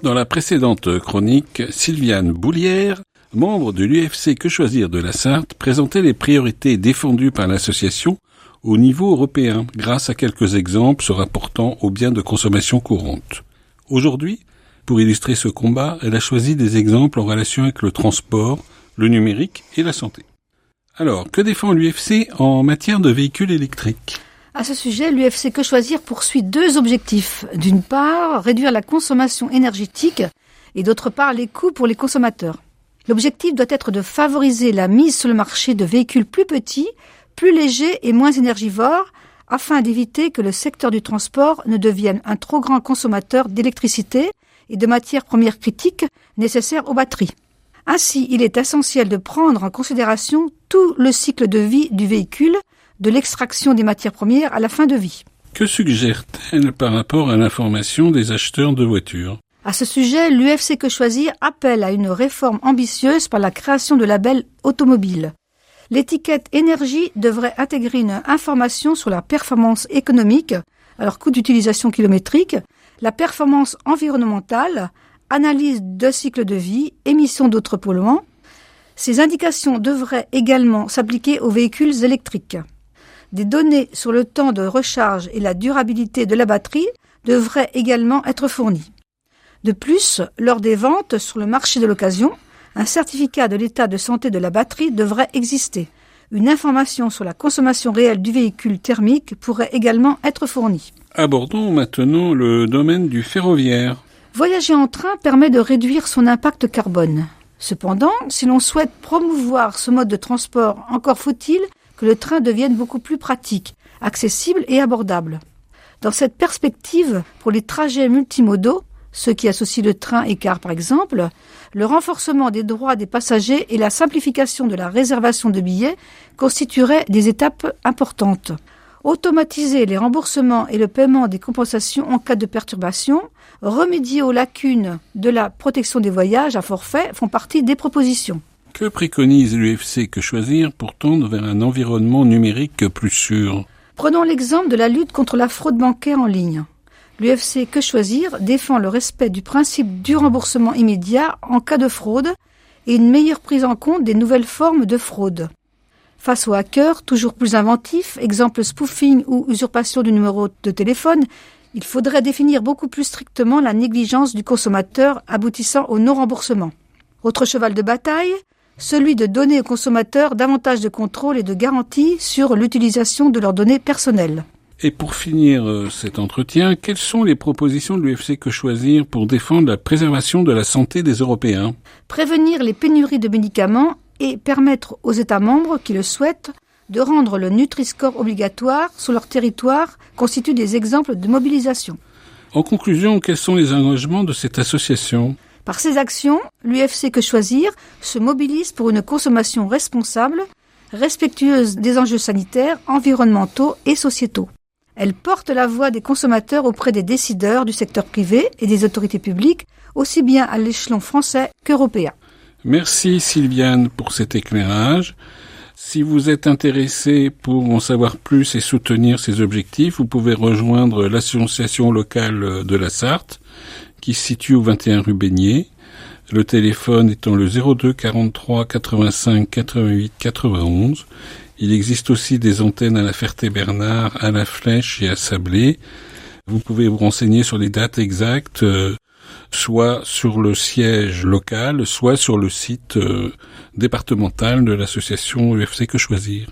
Dans la précédente chronique, Sylviane Boulière, membre de l'UFC Que Choisir de la Sarthe, présentait les priorités défendues par l'association au niveau européen, grâce à quelques exemples se rapportant aux biens de consommation courante. Aujourd'hui, pour illustrer ce combat, elle a choisi des exemples en relation avec le transport, le numérique et la santé. Alors, que défend l'UFC en matière de véhicules électriques ? À ce sujet, l'UFC Que Choisir poursuit 2 objectifs. D'une part, réduire la consommation énergétique et d'autre part, les coûts pour les consommateurs. L'objectif doit être de favoriser la mise sur le marché de véhicules plus petits, plus légers et moins énergivores, afin d'éviter que le secteur du transport ne devienne un trop grand consommateur d'électricité et de matières premières critiques nécessaires aux batteries. Ainsi, il est essentiel de prendre en considération tout le cycle de vie du véhicule, de l'extraction des matières premières à la fin de vie. Que suggère-t-elle par rapport à l'information des acheteurs de voitures ? À ce sujet, l'UFC Que Choisir appelle à une réforme ambitieuse par la création de labels automobiles. L'étiquette énergie devrait intégrer une information sur la performance économique, alors coût d'utilisation kilométrique, la performance environnementale, analyse de cycle de vie, émissions d'autres polluants. Ces indications devraient également s'appliquer aux véhicules électriques. Des données sur le temps de recharge et la durabilité de la batterie devraient également être fournies. De plus, lors des ventes sur le marché de l'occasion, un certificat de l'état de santé de la batterie devrait exister. Une information sur la consommation réelle du véhicule thermique pourrait également être fournie. Abordons maintenant le domaine du ferroviaire. Voyager en train permet de réduire son impact carbone. Cependant, si l'on souhaite promouvoir ce mode de transport, encore faut-il que le train devienne beaucoup plus pratique, accessible et abordable. Dans cette perspective, pour les trajets multimodaux, ceux qui associent le train et car par exemple, le renforcement des droits des passagers et la simplification de la réservation de billets constitueraient des étapes importantes. Automatiser les remboursements et le paiement des compensations en cas de perturbation, remédier aux lacunes de la protection des voyages à forfait font partie des propositions. Que préconise l'UFC Que Choisir pour tendre vers un environnement numérique plus sûr ? Prenons l'exemple de la lutte contre la fraude bancaire en ligne. L'UFC Que Choisir défend le respect du principe du remboursement immédiat en cas de fraude et une meilleure prise en compte des nouvelles formes de fraude. Face aux hackers, toujours plus inventifs, exemple spoofing ou usurpation du numéro de téléphone, il faudrait définir beaucoup plus strictement la négligence du consommateur aboutissant au non-remboursement. Autre cheval de bataille, celui de donner aux consommateurs davantage de contrôle et de garantie sur l'utilisation de leurs données personnelles. Et pour finir cet entretien, quelles sont les propositions de l'UFC Que Choisir pour défendre la préservation de la santé des Européens ? Prévenir les pénuries de médicaments et permettre aux États membres qui le souhaitent de rendre le Nutri-Score obligatoire sur leur territoire constituent des exemples de mobilisation. En conclusion, quels sont les engagements de cette association ? Par ces actions, l'UFC Que Choisir se mobilise pour une consommation responsable, respectueuse des enjeux sanitaires, environnementaux et sociétaux. Elle porte la voix des consommateurs auprès des décideurs du secteur privé et des autorités publiques, aussi bien à l'échelon français qu'européen. Merci Sylviane pour cet éclairage. Si vous êtes intéressé pour en savoir plus et soutenir ces objectifs, vous pouvez rejoindre l'association locale de la Sarthe, qui se situe au 21 rue Beignet. Le téléphone étant le 02 43 85 88 91. Il existe aussi des antennes à la Ferté-Bernard, à la Flèche et à Sablé. Vous pouvez vous renseigner sur les dates exactes, soit sur le siège local, soit sur le site départemental de l'association UFC Que Choisir.